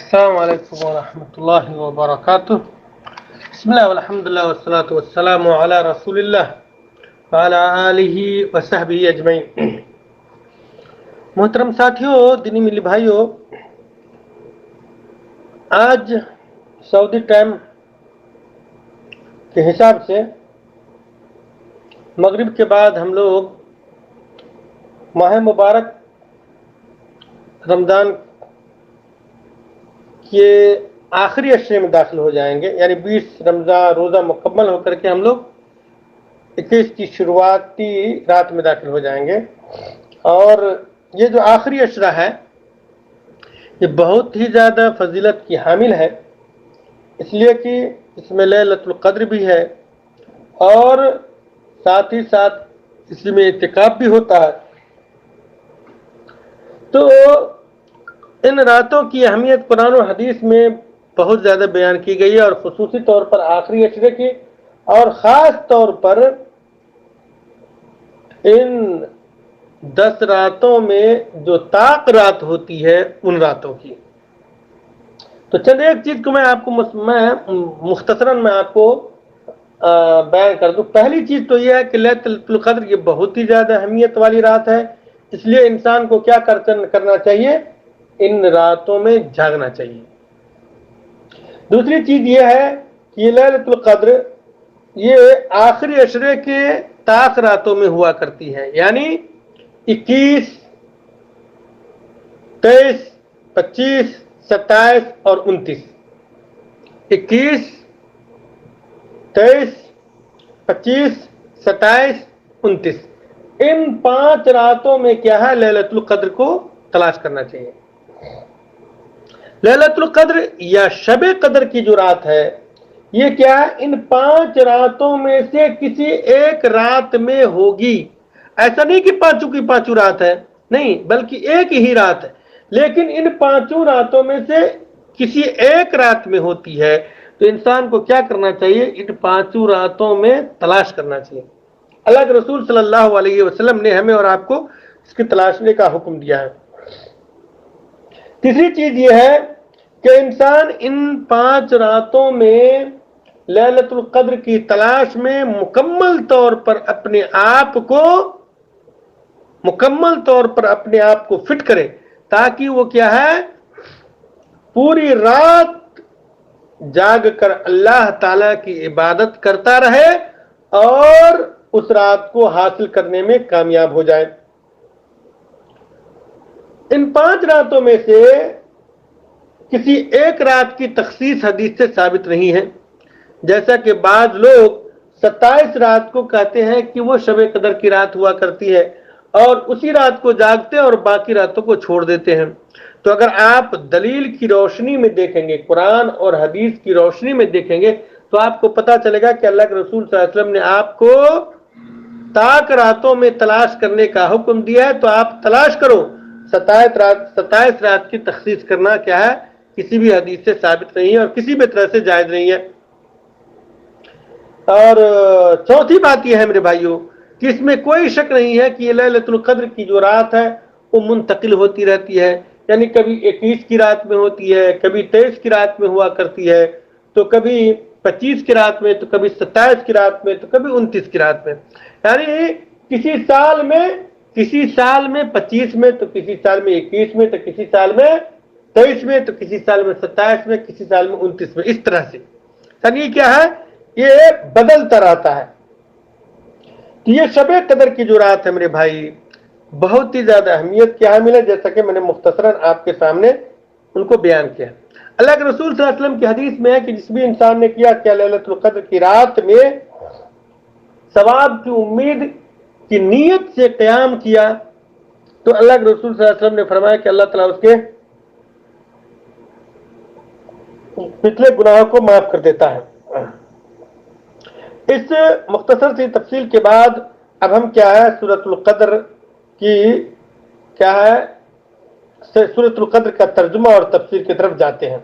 السلام علیکم ورحمۃ اللہ وبرکاتہ. بسم اللہ والحمد للہ والصلاۃ والسلام علی رسول اللہ وعلی آلہ وصحبہ اجمعین. محترم ساتھیوں، دینی ملی بھائیوں، آج سعودی ٹائم کے حساب سے مغرب کے بعد ہم لوگ ماہ مبارک رمضان کے آخری عشرے میں داخل ہو جائیں گے. یعنی 20 رمضان روزہ مکمل ہو کر کے ہم لوگ 21 کی شروعاتی رات میں داخل ہو جائیں گے. اور یہ جو آخری عشرہ ہے یہ بہت ہی زیادہ فضیلت کی حامل ہے، اس لیے کہ اس میں لیلۃ القدر بھی ہے اور ساتھ ہی ساتھ اس میں اعتکاف بھی ہوتا ہے. تو ان راتوں کی اہمیت قرآن و حدیث میں بہت زیادہ بیان کی گئی ہے، اور خصوصی طور پر آخری عشرے کی، اور خاص طور پر ان 10 راتوں میں جو طاق رات ہوتی ہے ان راتوں کی. تو چند ایک چیز کو میں آپ کو مختصراً آپ کو بیان کر دوں. پہلی چیز تو یہ ہے کہ لیلۃ القدر یہ بہت ہی زیادہ اہمیت والی رات ہے، اس لیے انسان کو کیا کرنا چاہیے؟ ان راتوں میں جاگنا چاہیے. دوسری چیز یہ ہے کہ یہ لیلۃ القدر یہ آخری عشرے کے طاق راتوں میں ہوا کرتی ہے، یعنی 21، 23، 25، 27 اور 29. 21، 23، 25، 27، 29 ان 5 راتوں میں کیا ہے؟ لیلۃ القدر کو تلاش کرنا چاہیے. لیلۃ القدر یا شب قدر کی جو رات ہے یہ کیا ہے؟ ان 5 راتوں میں سے کسی ایک رات میں ہوگی. ایسا نہیں کہ پانچوں کی پانچوں رات ہے، نہیں، بلکہ ایک ہی رات ہے، لیکن ان 5 راتوں میں سے کسی ایک رات میں ہوتی ہے. تو انسان کو کیا کرنا چاہیے؟ ان 5 راتوں میں تلاش کرنا چاہیے. اللہ کے رسول صلی اللہ علیہ وسلم نے ہمیں اور آپ کو اس کی تلاشنے کا حکم دیا ہے. تیسری چیز یہ ہے کہ انسان ان 5 راتوں میں لیلۃ القدر کی تلاش میں مکمل طور پر اپنے آپ کو فٹ کرے، تاکہ وہ کیا ہے؟ پوری رات جاگ کر اللہ تعالی کی عبادت کرتا رہے اور اس رات کو حاصل کرنے میں کامیاب ہو جائے. ان 5 راتوں میں سے کسی ایک رات کی تخصیص حدیث سے ثابت نہیں ہے، جیسا کہ بعض لوگ 27 رات کو کہتے ہیں کہ وہ شب قدر کی رات ہوا کرتی ہے اور اسی رات کو جاگتے اور باقی راتوں کو چھوڑ دیتے ہیں. تو اگر آپ دلیل کی روشنی میں دیکھیں گے، قرآن اور حدیث کی روشنی میں دیکھیں گے، تو آپ کو پتا چلے گا کہ اللہ کے رسول صلی اللہ علیہ وسلم نے آپ کو طاق راتوں میں تلاش کرنے کا حکم دیا ہے. تو آپ تلاش کرو. 27 رات کی تخصیص کرنا کیا ہے؟ کسی بھی حدیث سے ثابت نہیں ہے اور کسی بھی طرح سے جائز نہیں ہے. اور چوتھی بات یہ ہے میرے بھائیوں کہ اس میں کوئی شک نہیں ہے کہ یہ لیلۃ القدر کی جو رات ہے وہ منتقل ہوتی رہتی ہے. یعنی کبھی 21 کی رات میں ہوتی ہے، کبھی 23 کی رات میں ہوا کرتی ہے، تو کبھی 25 کی رات میں، تو کبھی 27 کی رات میں، تو کبھی 29 کی رات میں. یعنی کسی سال میں 25 میں، تو کسی سال میں 21 میں، تو کسی سال میں 23 میں، تو کسی سال میں 27 میں، کسی سال میں 29 میں. اس طرح سے یعنی کیا ہے؟ یہ بدلتا رہتا ہے. تو یہ شب قدر کی جو رات ہے میرے بھائی بہت ہی زیادہ اہمیت کی حامل ہے، جیسا کہ میں نے مختصراً آپ کے سامنے ان کو بیان کیا. اللہ کے رسول صلی اللہ علیہ وسلم کی حدیث میں ہے کہ جس بھی انسان نے کیا لیلۃ القدر کی رات میں ثواب کی امید کی نیت سے قیام کیا، تو اللہ کے رسول صلی اللہ علیہ وسلم نے فرمایا کہ اللہ تعالیٰ اس کے پچھلے گناہوں کو معاف کر دیتا ہے. اس مختصر سی تفصیل کے بعد اب ہم کیا ہے سورۃ القدر کی سورۃ القدر کا ترجمہ اور تفسیر کی طرف جاتے ہیں.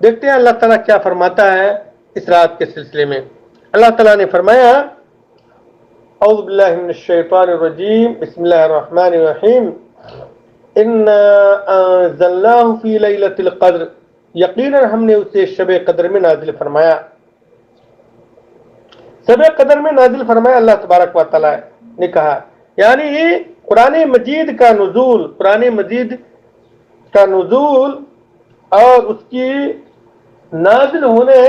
دیکھتے ہیں اللہ تعالیٰ کیا فرماتا ہے اس رات کے سلسلے میں. اللہ تعالیٰ نے فرمایا اعوذ باللہ من الشیطان الرجیم بسم اللہ الرحمن الرحیم انا انزلناہ فی لیلۃ القدر یقیناً ہم نے اسے شب قدر میں نازل فرمایا. شب قدر میں نازل فرمایا اللہ تبارک و تعالی نے کہا. یعنی قرآن مجید کا نزول، قرآن مجید کا نزول اور اس کی نازل ہونے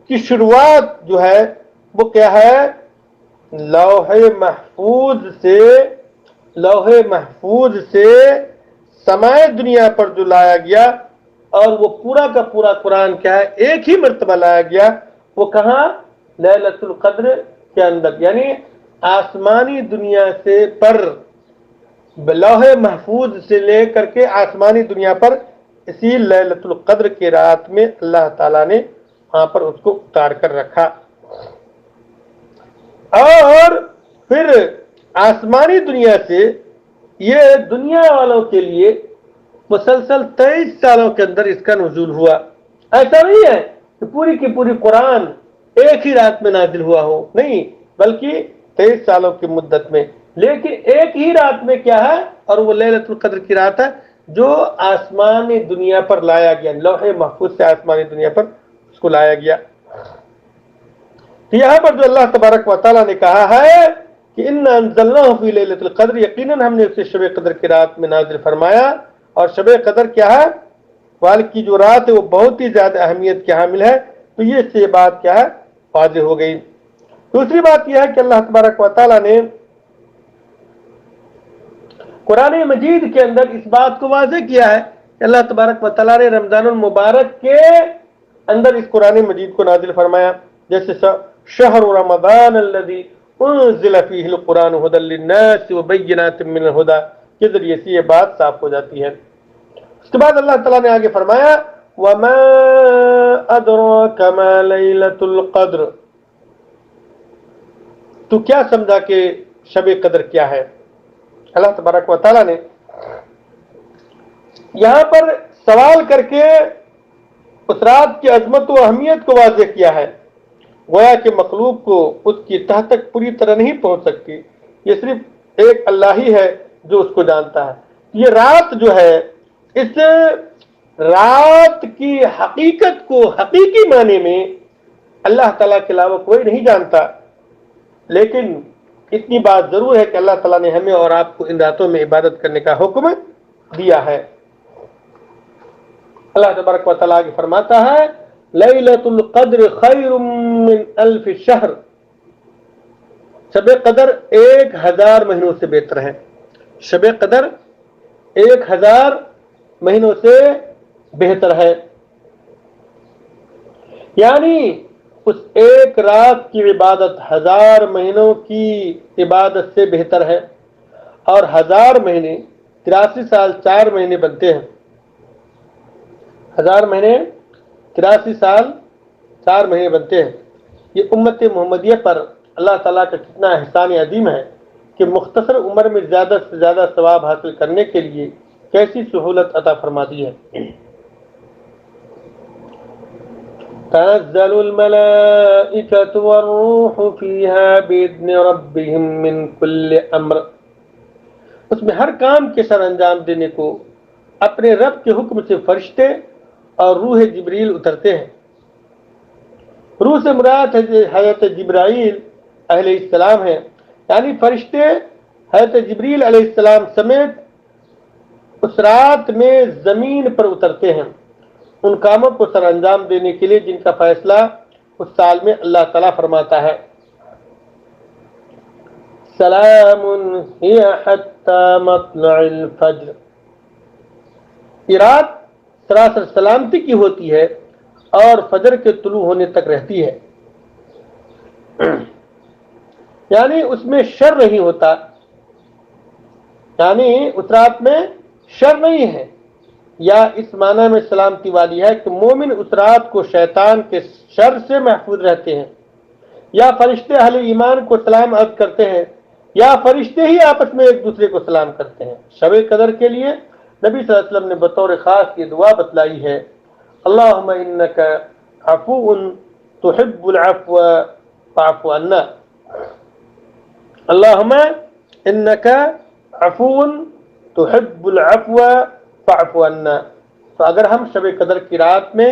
کی شروعات جو ہے وہ کیا ہے؟ لوح محفوظ سے سمائے دنیا پر جو لایا گیا، اور وہ پورا کا پورا قرآن کیا ہے؟ ایک ہی مرتبہ لایا گیا. وہ کہاں؟ لیلۃ القدر کے اندر، یعنی آسمانی دنیا سے پر لوح محفوظ سے لے کر کے آسمانی دنیا پر اسی لیلۃ القدر کی رات میں اللہ تعالیٰ نے وہاں پر اس کو اتار کر رکھا. اور پھر آسمانی دنیا سے یہ دنیا والوں کے لیے مسلسل 23 سالوں کے اندر اس کا نزول ہوا. ایسا نہیں ہے کہ پوری کی پوری قرآن ایک ہی رات میں نازل ہوا ہو، نہیں، بلکہ 23 سالوں کی مدت میں. لیکن ایک ہی رات میں کیا ہے؟ اور وہ لیلۃ القدر کی رات ہے جو آسمانی دنیا پر لایا گیا، لوح محفوظ سے آسمانی دنیا پر اس کو لایا گیا. یہاں پر جو اللہ تبارک و تعالیٰ نے کہا ہے کہ انا انزلناہ فی لیلۃ القدر، یقیناً ہم نے اسے شب قدر کی رات میں نازل فرمایا. اور شب قدر کیا ہے؟ وال کی جو رات ہے وہ بہت ہی زیادہ اہمیت کی حامل ہے. تو یہ سے بات کیا ہے؟ واضح ہو گئی. دوسری بات یہ ہے کہ اللہ تبارک و تعالیٰ نے قرآن مجید کے اندر اس بات کو واضح کیا ہے کہ اللہ تبارک و تعالیٰ نے رمضان المبارک کے اندر اس قرآن مجید کو نازل فرمایا. جیسے شہر رمضان الذی انزل فیہ القرآن ھدی للناس وبینات من الھدی کے ذریعے سے یہ بات صاف ہو جاتی ہے. اس کے بعد اللہ تعالیٰ نے آگے فرمایا وما ادراک ما لیلۃ القدر، تو کیا سمجھا کہ شب قدر کیا ہے؟ اللہ تبارک و تعالیٰ نے یہاں پر سوال کر کے اس رات کی عظمت و اہمیت کو واضح کیا ہے. گویا کہ مخلوق کو اس کی تہ تک پوری طرح نہیں پہنچ سکتی، یہ صرف ایک اللہ ہی ہے جو اس کو جانتا ہے. یہ رات جو ہے، اس رات کی حقیقت کو حقیقی معنی میں اللہ تعالیٰ کے علاوہ کوئی نہیں جانتا. لیکن اتنی بات ضرور ہے کہ اللہ تعالیٰ نے ہمیں اور آپ کو ان راتوں میں عبادت کرنے کا حکم دیا ہے. اللہ تبارک و تعالیٰ آگے فرماتا ہے لیلۃ القدر خیر من الف شہر، شب قدر 1000 مہینوں سے بہتر ہے. شب قدر 1000 مہینوں سے بہتر ہے. یعنی اس ایک رات کی عبادت 1000 مہینوں کی عبادت سے بہتر ہے. اور 1000 مہینے 83 سال 4 مہینے بنتے ہیں. 1000 مہینے 83 سال 4 مہینے بنتے ہیں. یہ امت محمدیہ پر اللہ تعالیٰ کا کتنا احسان عظیم ہے کہ مختصر عمر میں زیادہ سے زیادہ ثواب حاصل کرنے کے لیے کیسی سہولت عطا فرما دی ہے. تنزل الملائکۃ والروح فیہا بإذن ربہم من کل امر، اس میں ہر کام کے سر انجام دینے کو اپنے رب کے حکم سے فرشتے اور روح جبریل اترتے ہیں. روح سے مراد حضرت جبرائیل علیہ السلام ہے. یعنی فرشتے حضرت جبریل علیہ السلام سمیت اس رات میں زمین پر اترتے ہیں ان کاموں کو سر انجام دینے کے لیے جن کا فیصلہ اس سال میں اللہ تعالیٰ فرماتا ہے. سلام ہی حتی مطلع الفجر، یہ رات سراسر سلامتی کی ہوتی ہے اور فجر کے طلوع ہونے تک رہتی ہے. یعنی اس میں شر نہیں ہوتا، یعنی اس رات میں شر نہیں ہے. یا اس معنی میں سلامتی والی ہے کہ مومن اس رات کو شیطان کے شر سے محفوظ رہتے ہیں، یا فرشتے اہل ایمان کو سلام عرض کرتے ہیں، یا فرشتے ہی آپس میں ایک دوسرے کو سلام کرتے ہیں. شب قدر کے لیے نبی صلی اللہ علیہ وسلم نے بطور خاص یہ دعا بتلائی ہے اللہم انک عفو تحب العفو فاعف عنا. اللہم انک عفو تحب العفو فاعف عنا. تو اگر ہم شب قدر کی رات میں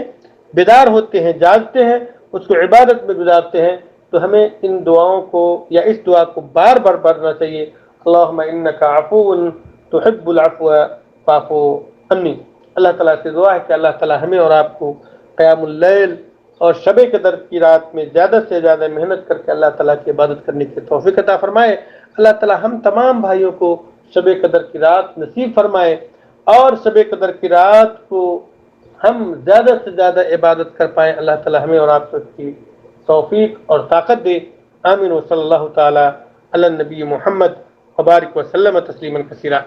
بیدار ہوتے ہیں، جاگتے ہیں، اس کو عبادت میں گزارتے ہیں، تو ہمیں ان دعاؤں کو یا اس دعا کو بار بار پڑھنا چاہیے، اللہم انک عفو تحب العفو فاعف عنی۔ اللہ تعالیٰ سے دعا ہے کہ اللہ تعالیٰ ہمیں اور آپ کو قیام اللیل اور شب قدر کی رات میں زیادہ سے زیادہ محنت کر کے اللہ تعالیٰ کی عبادت کرنے کی توفیق عطا فرمائے۔ اللہ تعالیٰ ہم تمام بھائیوں کو شب قدر کی رات نصیب فرمائے، اور شب قدر کی رات کو ہم زیادہ سے زیادہ عبادت کر پائیں۔ اللہ تعالیٰ ہمیں اور آپ کو اس کی توفیق اور طاقت دے۔ آمین و صلی اللہ تعالیٰ علی النبی محمد وبارک وسلم تسلیما کثیرا۔